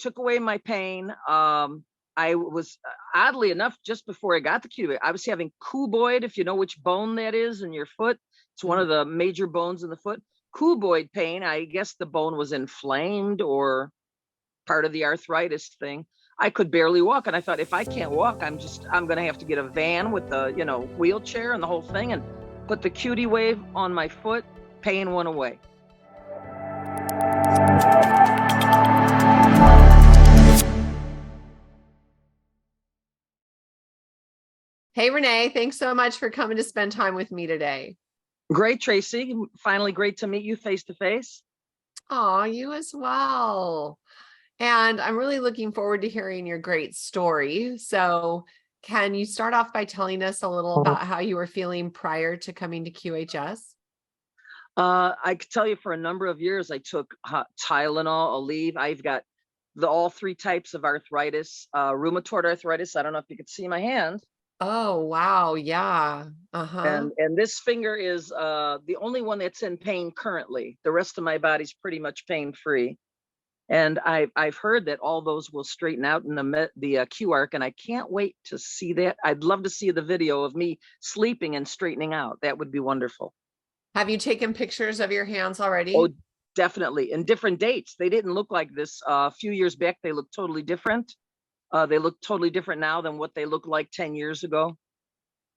took away my pain. I was, oddly enough, just before I got the QTWE, I was having cuboid, if you know which bone that is in your foot. It's one of the major bones in the foot. Cuboid pain, I guess the bone was inflamed or part of the arthritis thing. I could barely walk. And I thought, if I can't walk, I'm going to have to get a van with the, wheelchair and the whole thing, and put the QT wave on my foot. Pain went away. Hey, Renee, thanks so much for coming to spend time with me today. Great, Tracy. Finally, great to meet you face to face. Oh, you as well. And I'm really looking forward to hearing your great story. So can you start off by telling us a little about how you were feeling prior to coming to QHS? I could tell you for a number of years, I took Tylenol, Aleve. I've got all three types of arthritis, rheumatoid arthritis. I don't know if you could see my hand. Oh, wow. Yeah. And this finger is the only one that's in pain currently. The rest of my body's pretty much pain-free. And I've heard that all those will straighten out in the Q-arc, and I can't wait to see that. I'd love to see the video of me sleeping and straightening out. That would be wonderful. Have you taken pictures of your hands already? Oh, definitely. And different dates. They didn't look like this a few years back. They look totally different. They look totally different now than what they looked like 10 years ago.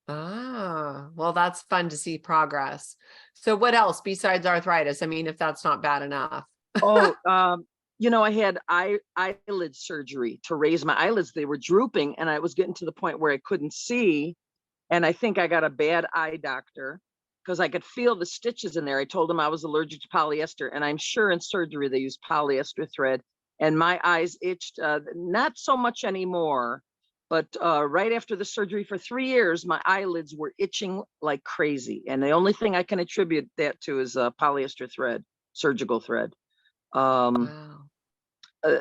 Ah, well, that's fun to see progress. So what else besides arthritis? I mean, if that's not bad enough. I had eyelid surgery to raise my eyelids. They were drooping, and I was getting to the point where I couldn't see. And I think I got a bad eye doctor because I could feel the stitches in there. I told him I was allergic to polyester, and I'm sure in surgery they use polyester thread. And my eyes itched, not so much anymore, but right after the surgery for 3 years, my eyelids were itching like crazy. And the only thing I can attribute that to is polyester thread, surgical thread. Wow.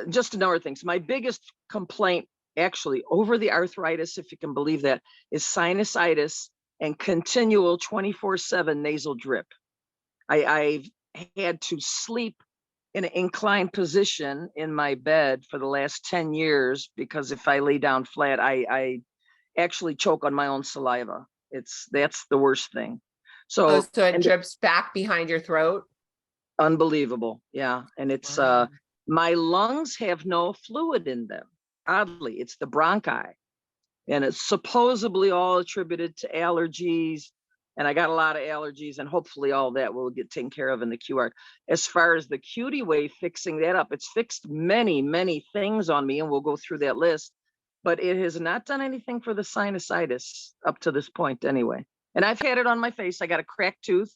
Just another thing. So my biggest complaint, actually, over the arthritis, if you can believe that, is sinusitis and continual 24/7 nasal drip. I've had to sleep in an inclined position in my bed for the last 10 years because if I lay down flat, I actually choke on my own saliva. That's the worst thing. So it drips back behind your throat? Unbelievable. Yeah. And it's Wow. my lungs have no fluid in them. Oddly, it's the bronchi. And it's supposedly all attributed to allergies. And I got a lot of allergies, and hopefully all that will get taken care of in the QR. As far as the QT wave fixing that up, it's fixed many, many things on me, and we'll go through that list. But it has not done anything for the sinusitis up to this point anyway. And I've had it on my face. I got a cracked tooth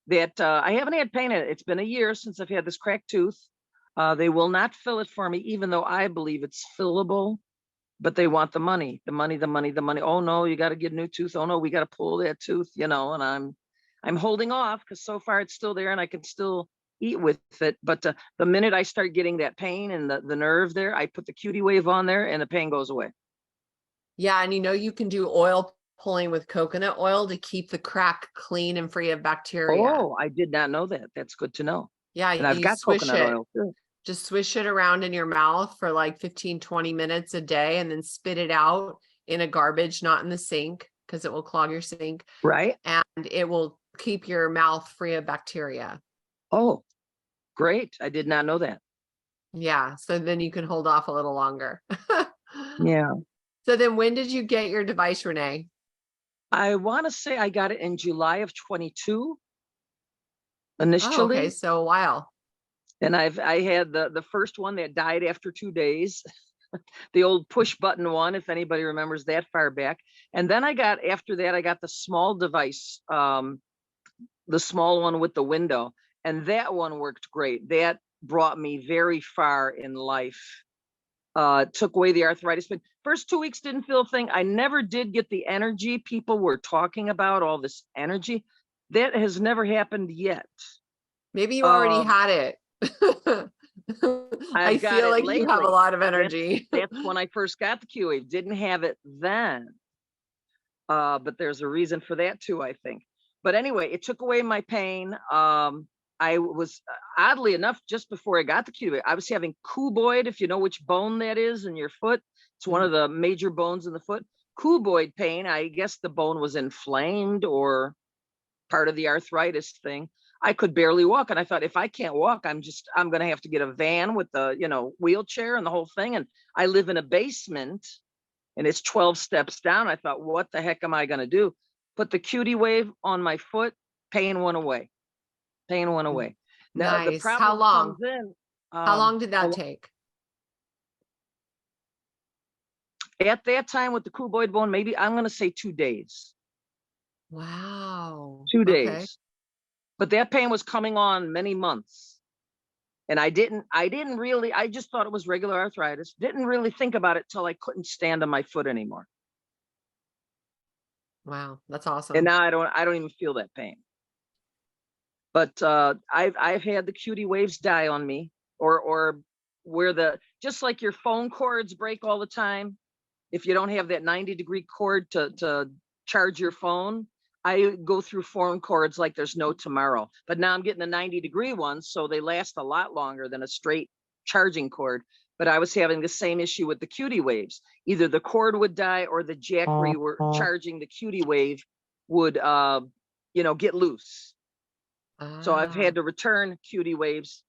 that I haven't had pain in it. It's been a year since I've had this cracked tooth. They will not fill it for me, even though I believe it's fillable. But they want the money, the money, the money, the money. Oh no, you got to get a new tooth. Oh no, we got to pull that tooth, and I'm holding off because so far it's still there and I can still eat with it. But the minute I start getting that pain and the nerve there, I put the QT wave on there and the pain goes away. Yeah. And you can do oil pulling with coconut oil to keep the crack clean and free of bacteria. Oh, I did not know that. That's good to know. Yeah. And I've got coconut oil too. Just swish it around in your mouth for like 15-20 minutes a day and then spit it out in a garbage, not in the sink, because it will clog your sink. Right. And it will keep your mouth free of bacteria. Oh, great. I did not know that. Yeah. So then you can hold off a little longer. Yeah. So then when did you get your device, Renee? I want to say I got it in July of 22 initially. Oh, okay. So a while. And I had the first one that died after 2 days, the old push button one, if anybody remembers that far back. And then after that, I got the small device, the small one with the window. And that one worked great. That brought me very far in life. Took away the arthritis. But first 2 weeks didn't feel a thing. I never did get the energy people were talking about, all this energy. That has never happened yet. Maybe you already had it. I feel like you have a lot of energy. That's when I first got the QA. Didn't have it then. But there's a reason for that too, I think. But anyway, it took away my pain. I was oddly enough, just before I got the QTWE, I was having cuboid, if you know which bone that is in your foot. It's one of the major bones in the foot. Cuboid pain. I guess the bone was inflamed or part of the arthritis thing. I could barely walk. And I thought, if I can't walk, I'm going to have to get a van with the, wheelchair and the whole thing. And I live in a basement and it's 12 steps down. I thought, what the heck am I going to do? Put the QT wave on my foot, pain went away. Pain went away. Now the Nice. problem How long? comes in. How long did that take? At that time with the cuboid bone, maybe I'm going to say 2 days. Wow. 2 days. Okay. But that pain was coming on many months. And I didn't really, I just thought it was regular arthritis. Didn't really think about it till I couldn't stand on my foot anymore. Wow. That's awesome. And now I don't even feel that pain. But I've had the QT waves die on me, or where just like your phone cords break all the time. If you don't have that 90-degree cord to charge your phone, I go through phone cords like there's no tomorrow. But now I'm getting the 90-degree ones, so they last a lot longer than a straight charging cord. But I was having the same issue with the QT waves. Either the cord would die or the jack where you were charging the QT wave would, get loose. So I've had to return QT waves,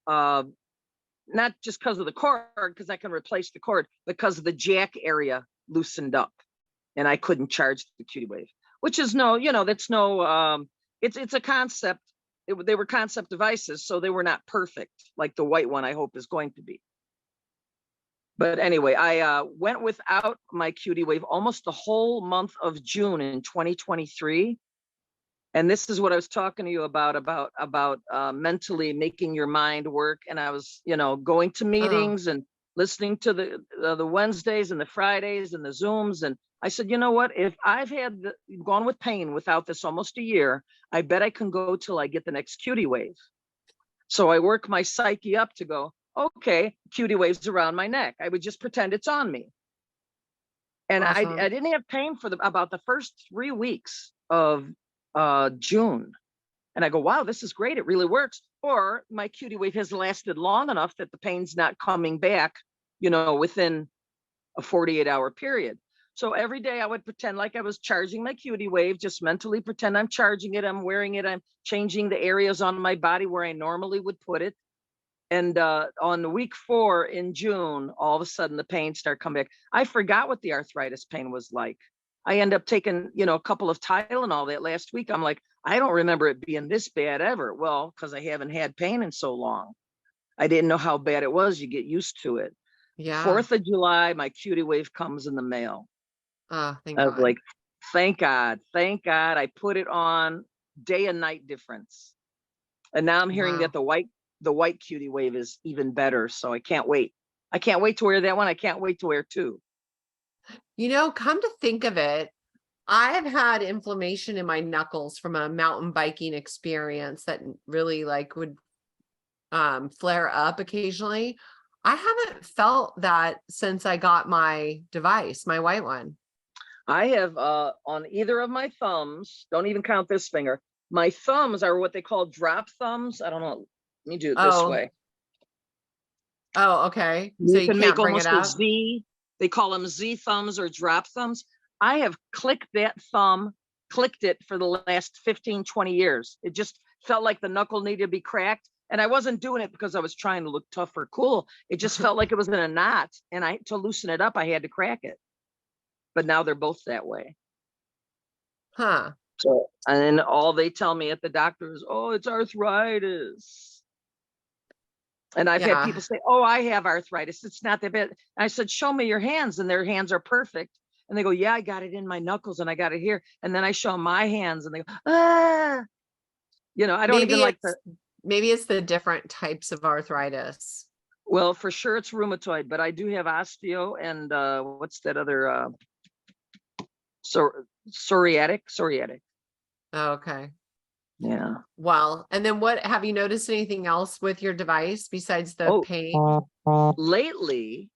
not just because of the cord, because I can replace the cord, because the jack area loosened up and I couldn't charge the QT wave, which is it's a concept. They were concept devices, so they were not perfect like the white one I hope is going to be. But anyway, I went without my QT wave almost the whole month of June in 2023. And this is what I was talking to you about mentally making your mind work. And I was, going to meetings and listening to the Wednesdays and the Fridays and the Zooms. And I said, you know what, if I've gone with pain without this almost a year, I bet I can go till I get the next QT wave. So I work my psyche up to go, okay, QT waves around my neck. I would just pretend it's on me. And awesome. I didn't have pain for about the first 3 weeks of June. And I go, wow, this is great. It really works. Or my QT wave has lasted long enough that the pain's not coming back, within a 48-hour period. So every day I would pretend like I was charging my QT wave, just mentally pretend I'm charging it, I'm wearing it, I'm changing the areas on my body where I normally would put it. And on week 4 in June, all of a sudden the pain started coming back. I forgot what the arthritis pain was like. I end up taking, a couple of Tylenol that last week. I'm like, I don't remember it being this bad ever. Well, because I haven't had pain in so long. I didn't know how bad it was. You get used to it. Yeah. 4th of July, my QT wave comes in the mail. Oh, thank God. I was like, thank God. I put it on, day and night difference. And now I'm hearing that the white QT wave is even better. So I can't wait. I can't wait to wear that one. I can't wait to wear 2. Come to think of it, I've had inflammation in my knuckles from a mountain biking experience that really would flare up occasionally. I haven't felt that since I got my device, my white one. I have on either of my thumbs, don't even count this finger. My thumbs are what they call drop thumbs. I don't know. Let me do it this way. Oh, okay. So you can can't make bring almost it up? a Z. They call them Z thumbs or drop thumbs. I have clicked it for the last 15, 20 years. It just felt like the knuckle needed to be cracked. And I wasn't doing it because I was trying to look tough or cool. It just felt like it was in a knot. And to loosen it up, I had to crack it. But now they're both that way. Huh. So, and then all they tell me at the doctor is, oh, it's arthritis. And I've had people say, oh, I have arthritis. It's not that bad. And I said, show me your hands. And their hands are perfect. And they go, yeah, I got it in my knuckles and I got it here. And then I show them my hands and they go, ah. I don't even like the. Maybe it's the different types of arthritis. Well, for sure it's rheumatoid, but I do have osteo and what's that other, psoriatic. Oh, okay. Yeah. Well, and then what, have you noticed anything else with your device besides the pain? Lately,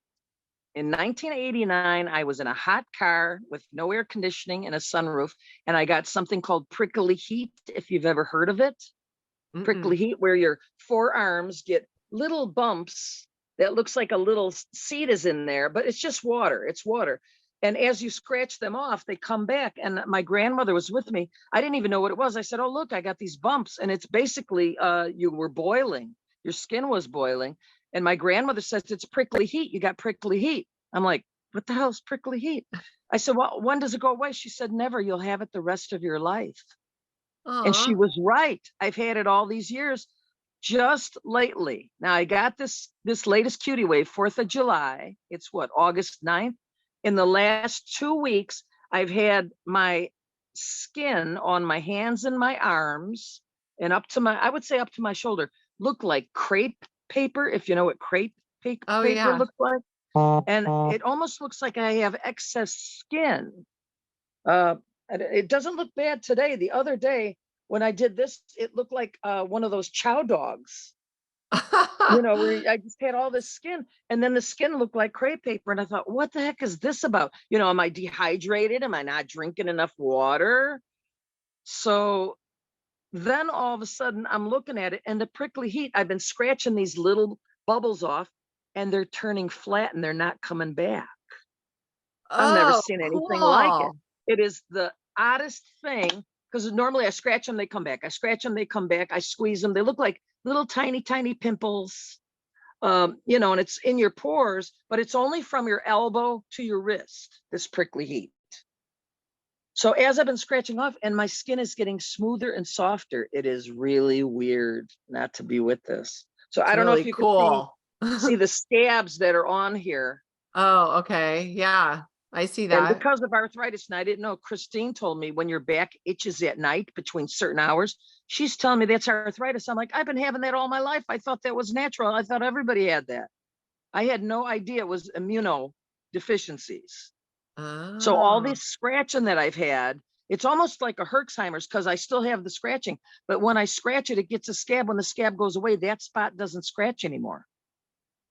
in 1989, I was in a hot car with no air conditioning and a sunroof, and I got something called prickly heat, if you've ever heard of it. prickly heat, where your forearms get little bumps that looks like a little seed is in there, but it's just water. It's water. And as you scratch them off, they come back. And my grandmother was with me. I didn't even know what it was. I said, oh, look, I got these bumps. And it's basically you were boiling. Your skin was boiling. And my grandmother says, it's prickly heat. You got prickly heat. I'm like, what the hell is prickly heat? I said, well, when does it go away? She said, never. You'll have it the rest of your life. And she was right. I've had it all these years. Just lately. Now I got this latest QTWE, 4th of July. It's what, August 9th? In the last 2 weeks, I've had my skin on my hands and my arms and up to my, I would say up to my shoulder, look like crepe paper, if you know what crepe paper looks like. And it almost looks like I have excess skin. It doesn't look bad today. The other day when I did this, it looked like one of those chow dogs. Where I just had all this skin, and then the skin looked like crepe paper. And I thought, what the heck is this about? Am I dehydrated? Am I not drinking enough water? So then all of a sudden I'm looking at it, and the prickly heat, I've been scratching these little bubbles off, and they're turning flat and they're not coming back. I've never seen anything like it. It is the oddest thing, because normally I scratch them, they come back. I scratch them, they come back. I squeeze them. They look like little tiny pimples, and it's in your pores, but it's only from your elbow to your wrist, this prickly heat. So as I've been scratching off, and my skin is getting smoother and softer, it is really weird not to be with this. So I don't know if you can see the scabs that are on here. Oh, okay. Yeah, I see that. And because of arthritis, and I didn't know, Christine told me when your back itches at night between certain hours, she's telling me that's arthritis. I'm like, I've been having that all my life. I thought that was natural. I thought everybody had that. I had no idea it was immunodeficiencies. So all this scratching that I've had, it's almost like a Herxheimer's, because I still have the scratching. But when I scratch it, it gets a scab. When the scab goes away, that spot doesn't scratch anymore.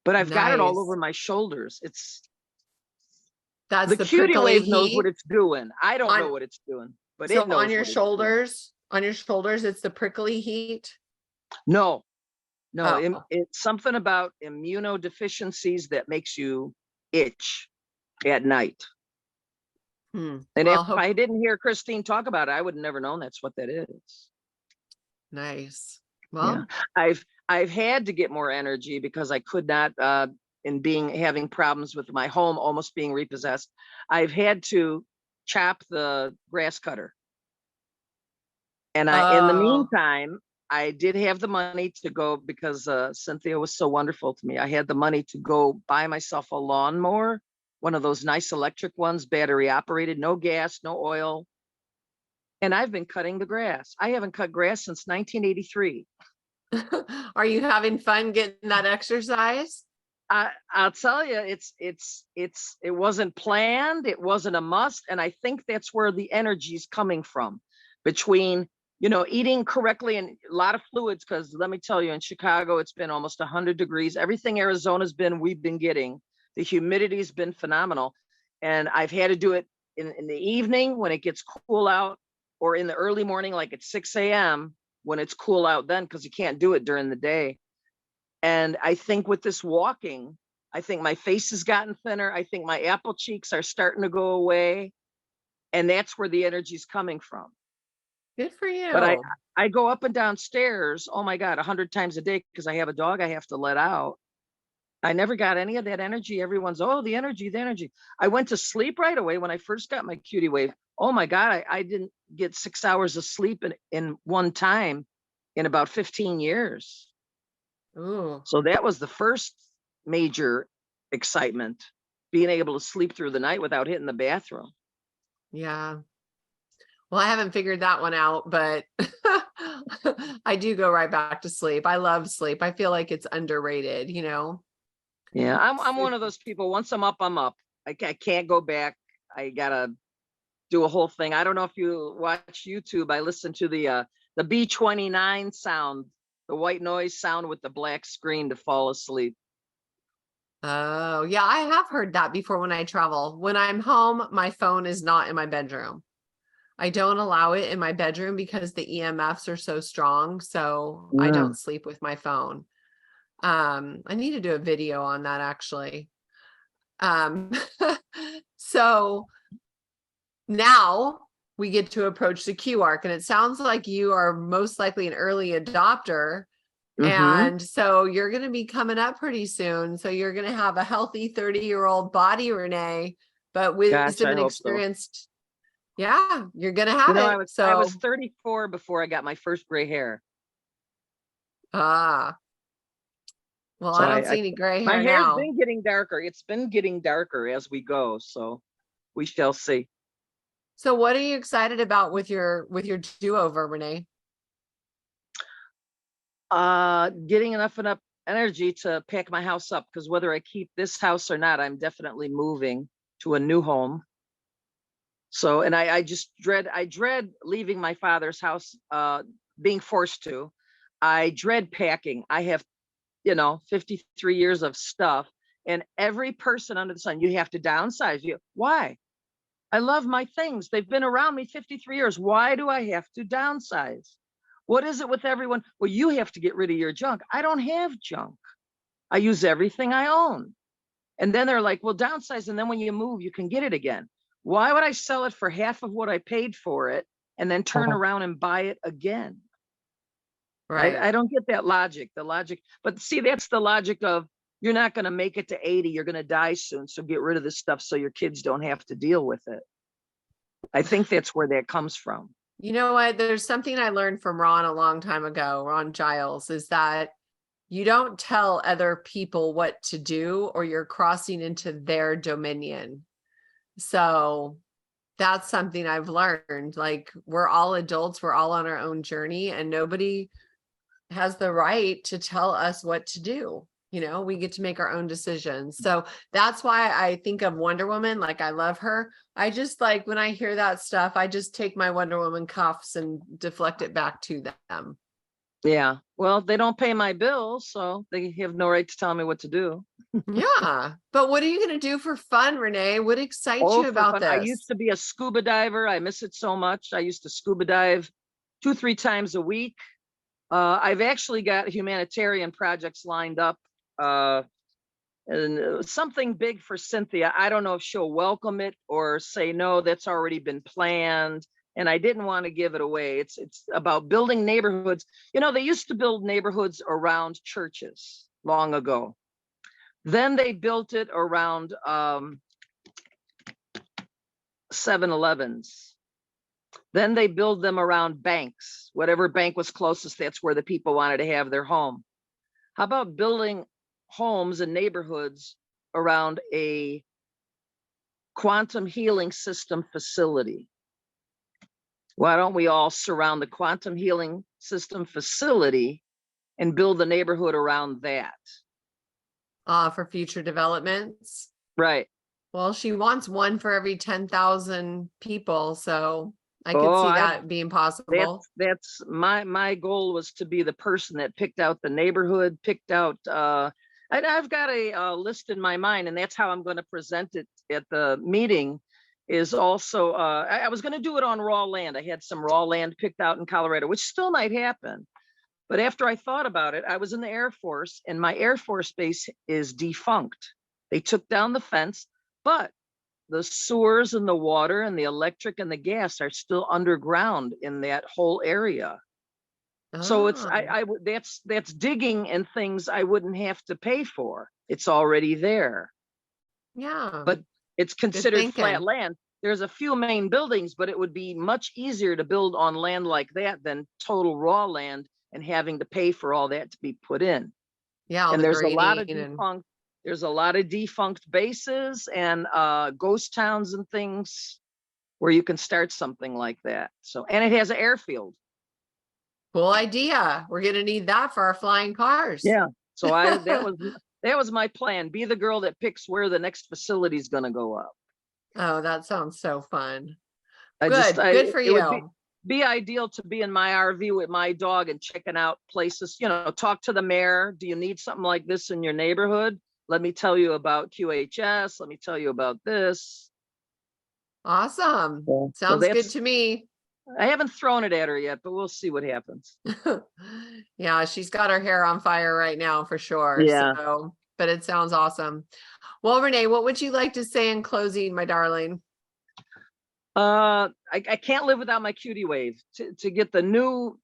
But I've got it all over my shoulders. That's the QTWE heat knows what it's doing. I don't know what it's doing, but it knows on your shoulders. On your shoulders, it's the prickly heat. No, it's something about immunodeficiencies that makes you itch at night. And if I didn't hear Christine talk about it, I would have never known that's what that is. Nice. Well, yeah. I've had to get more energy because I could not, having problems with my home almost being repossessed. I've had to chop the grass cutter. And in the meantime, I did have the money to go, because Cynthia was so wonderful to me. I had the money to go buy myself a lawnmower, one of those nice electric ones, battery operated, no gas, no oil. And I've been cutting the grass. I haven't cut grass since 1983. Are you having fun getting that exercise? I'll tell you, it wasn't planned. It wasn't a must. And I think that's where the energy is coming from, between, eating correctly and a lot of fluids. Because let me tell you, in Chicago, it's been almost 100 degrees. Everything we've been getting. The humidity has been phenomenal. And I've had to do it in the evening when it gets cool out, or in the early morning, like at 6 a.m. when it's cool out then, because you can't do it during the day. And I think with this walking, I think my face has gotten thinner. I think my apple cheeks are starting to go away. And that's where the energy is coming from. Good for you. But I go up and down stairs, oh my God, 100 times a day, because I have a dog I have to let out. I never got any of that energy. Everyone's, the energy. I went to sleep right away when I first got my QTWE. Oh my God, I didn't get 6 hours of sleep in one time in about 15 years. Ooh. So that was the first major excitement, being able to sleep through the night without hitting the bathroom. Yeah. Well, I haven't figured that one out, but I do go right back to sleep. I love sleep. I feel like it's underrated, Yeah, I'm one of those people. Once I'm up, I'm up. I can't go back. I gotta do a whole thing. I don't know if you watch YouTube. I listen to the B29 sound, the white noise sound with the black screen to fall asleep. Oh, yeah, I have heard that before when I travel. When I'm home, my phone is not in my bedroom. I don't allow it in my bedroom because the EMFs are so strong. So I Mm. don't sleep with my phone. I need to do a video on that actually. Um, so now we get to approach the Q arc, and it sounds like you are most likely an early adopter. Mm-hmm. And so you're going to be coming up pretty soon. So you're going to have a healthy 30-year-old body, Renee, but Gosh, wisdom I and hope so. experienced. Yeah, you're going to You have know, it. I was So, 34 before I got my first gray hair. ah, well, So I don't see any gray my hair hair's now. been getting darker. It's been getting darker as we go. So we shall see. So what are you excited about with your do-over, Renee? Getting enough energy to pack my house up, because whether I keep this house or not, I'm definitely moving to a new home. So, and I just dread leaving my father's house, being forced to. I dread packing. I have, 53 years of stuff, and every person under the sun, you have to downsize. Why? I love my things. They've been around me 53 years. Why do I have to downsize? What is it with everyone? Well, you have to get rid of your junk. I don't have junk. I use everything I own. And then they're like, well, downsize. And then when you move, you can get it again. Why would I sell it for half of what I paid for it and then turn around and buy it again? Right. I don't get that logic. But see, that's the logic of, you're not going to make it to 80. You're going to die soon. So get rid of this stuff so your kids don't have to deal with it. I think that's where that comes from. You know what? There's something I learned from Ron a long time ago, Ron Giles, is that you don't tell other people what to do, or you're crossing into their dominion. So that's something I've learned. Like, we're all adults, we're all on our own journey, and nobody has the right to tell us what to do. We get to make our own decisions. So that's why I think of Wonder Woman. Like, I love her. I just, like, when I hear that stuff, I just take my Wonder Woman cuffs and deflect it back to them. Yeah. Well, they don't pay my bills, so they have no right to tell me what to do. Yeah. But what are you going to do for fun, Renee? What excites Oh, you for about fun. I this? used to be a scuba diver. I miss it so much. I used to scuba dive 2-3 times a week. I've actually got humanitarian projects lined up, and something big for Cynthia. I don't know if she'll welcome it or say no, that's already been planned. And I didn't want to give it away. It's about building neighborhoods. They used to build neighborhoods around churches long ago. Then they built it around 7-Elevens. Then they build them around banks. Whatever bank was closest, that's where the people wanted to have their home. How about building homes and neighborhoods around a quantum healing system facility? Why don't we all surround the quantum healing system facility and build the neighborhood around that? For future developments. Right. Well, she wants one for every 10,000 people. So I could Oh, see that being possible. that's my goal, was to be the person that picked out the neighborhood, picked out, I've got a list in my mind, and that's how I'm going to present it at the meeting. Is also, I was going to do it on raw land. I had some raw land picked out in Colorado, which still might happen. But after I thought about it, I was in the Air Force, and my Air Force base is defunct. They took down the fence, but the sewers and the water and the electric and the gas are still underground in that whole area. So it's that's digging and things I wouldn't have to pay for. It's already there. Yeah. But it's considered flat land. There's a few main buildings, but it would be much easier to build on land like that than total raw land and having to pay for all that to be put in. Yeah. And there's a lot of defunct. There's a lot of defunct bases and ghost towns and things where you can start something like that. So, and it has an airfield. Cool idea. We're going to need that for our flying cars. Yeah. So that was my plan. Be the girl that picks where the next facility is going to go up. Oh, that sounds so fun. Good for you. It would be ideal to be in my RV with my dog and checking out places, talk to the mayor. Do you need something like this in your neighborhood? Let me tell you about QHS. Let me tell you about this. Awesome. So Sounds good that's, to me. I haven't thrown it at her yet, but we'll see what happens. Yeah, she's got her hair on fire right now for sure. Yeah. So, but it sounds awesome. Well, Renee, what would you like to say in closing, my darling? I can't live without my QT wave. To get the new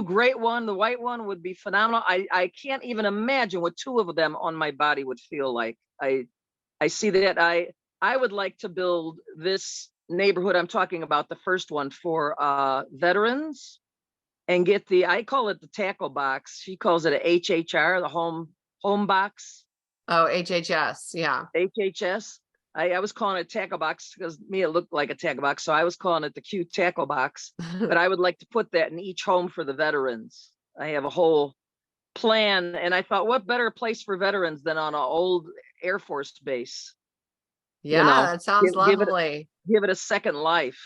great one, the white one would be phenomenal. I can't even imagine what two of them on my body would feel like. I see that. I would like to build this neighborhood I'm talking about, the first one, for veterans, and get I call it the tackle box. She calls it a HHR, the home box. Oh, HHS. Yeah. HHS. I was calling it tackle box because me, it looked like a tackle box. So I was calling it the Q tackle box, but I would like to put that in each home for the veterans. I have a whole plan, and I thought, what better place for veterans than on an old Air Force base? Yeah, that sounds lovely. Give it a second life.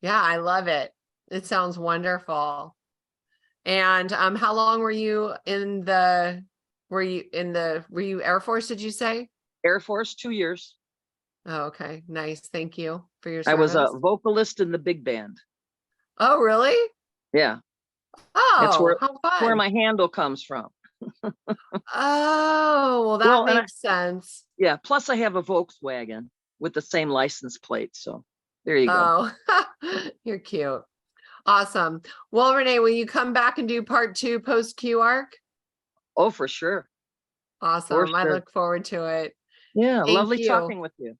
Yeah, I love it. It sounds wonderful. And how long were you in the were you Air Force, did you say? Air Force, 2 years. Oh, okay. Nice. Thank you for your I was a service. vocalist in the big band. Oh, really? Yeah, that's Oh, how where fun. my handle comes from. Oh, well, that Well, and makes sense. yeah, plus I have a Volkswagen with the same license plate. So there you go. Oh, you're cute. Awesome. Well, Renee, will you come back and do part 2 post QArc? Oh, for sure. For Awesome. I sure. look forward to it. Yeah, Thank lovely you. talking with you.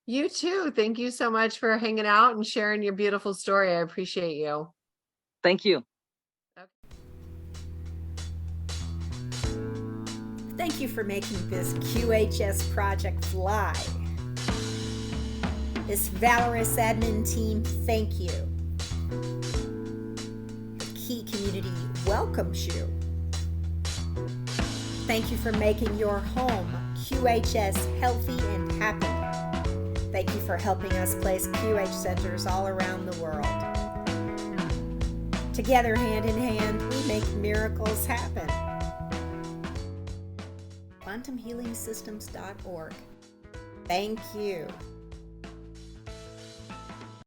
You too. Thank you so much for hanging out and sharing your beautiful story. I appreciate you. Thank you. Thank you for making this QHS project fly. This valorous admin team, thank you. The Key community welcomes you. Thank you for making your home QHS healthy and happy. Thank you for helping us place QH centers all around the world. Together, hand in hand, we make miracles happen. QuantumHealingSystems.org. Thank you.